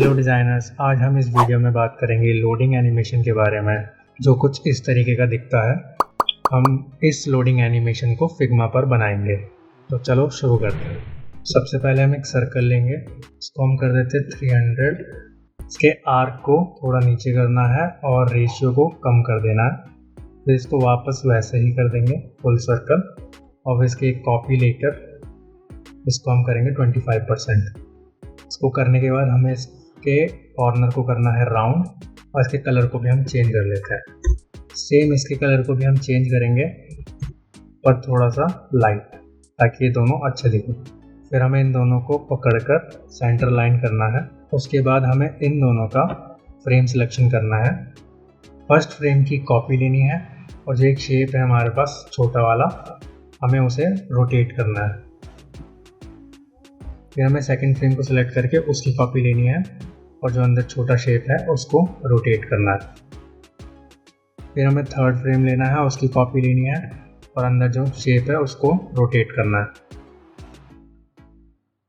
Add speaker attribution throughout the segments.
Speaker 1: Hello designers, आज हम इस वीडियो में बात करेंगे लोडिंग एनिमेशन के बारे में, जो कुछ इस तरीके का दिखता है। हम इस लोडिंग एनिमेशन को फिग्मा पर बनाएंगे। तो चलो शुरू करते हैं। सबसे पहले हम एक सर्कल लेंगे, इसको हम कर देते हैं 300। इसके आर्क को थोड़ा नीचे करना है और रेशियो को कम कर देना है। फिर इसको वापस वैसे ही कर देंगे फुल सर्कल, और इसकी एक कॉपी लेकर इसको हम करेंगे 25%। इसको करने के बाद हमें इसके कॉर्नर को करना है राउंड, और इसके कलर को भी हम चेंज कर लेते हैं। सेम इसके कलर को भी हम चेंज करेंगे पर थोड़ा सा लाइट, ताकि ये दोनों अच्छे दिखें। फिर हमें इन दोनों को पकड़कर सेंटर लाइन करना है। उसके बाद हमें इन दोनों का फ्रेम सिलेक्शन करना है। फर्स्ट फ्रेम की कॉपी लेनी है, और जो एक शेप है हमारे पास छोटा वाला, हमें उसे रोटेट करना है। फिर हमें सेकंड फ्रेम को सिलेक्ट करके उसकी कॉपी लेनी है, और जो अंदर छोटा शेप है उसको रोटेट करना है। फिर हमें थर्ड फ्रेम लेना है, उसकी कॉपी लेनी है, और अंदर जो शेप है उसको रोटेट करना है।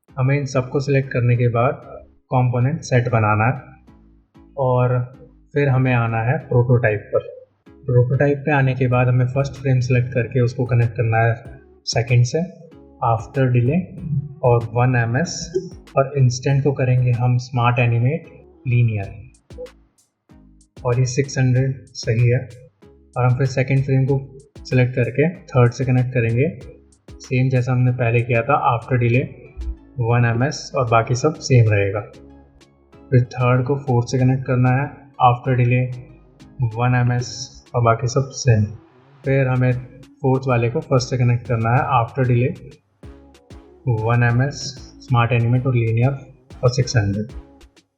Speaker 1: हमें इन सबको सिलेक्ट करने के बाद कंपोनेंट सेट बनाना है, और फिर हमें आना है प्रोटोटाइप पर। प्रोटोटाइप पे आने के बाद हमें फर्स्ट फ्रेम सेलेक्ट करके उसको कनेक्ट करना है सेकंड से आफ्टर डिले और 1 ms, और इंस्टेंट को करेंगे हम स्मार्ट एनिमेट लीनियर, और ये 600 सही है। और हम फिर सेकंड फ्रेम को सिलेक्ट करके थर्ड से कनेक्ट करेंगे, सेम जैसा हमने पहले किया था, आफ्टर डिले 1 ms, और बाकी सब सेम रहेगा। फिर थर्ड को फोर्थ से कनेक्ट करना है, आफ्टर डिले 1 ms, और बाकी सब सेम। फिर हमें फोर्थ वाले को फर्स्ट से कनेक्ट करना है, after delay 1 ms, smart animate और लीनियर, और 600।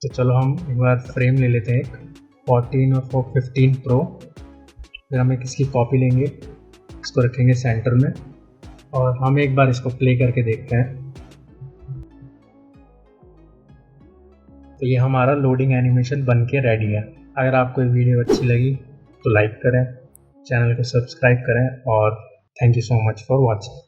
Speaker 1: तो चलो हम एक बार फ्रेम ले लेते हैं, एक 14 और 15 प्रो। फिर हम एक इसकी कॉपी लेंगे, इसको रखेंगे सेंटर में, और हम एक बार इसको प्ले करके देखते हैं। तो ये हमारा लोडिंग एनिमेशन बन के रेडी है। अगर आपको ये वीडियो अच्छी लगी तो लाइक करें, चैनल को सब्सक्राइब करें, और thank you so much for watching.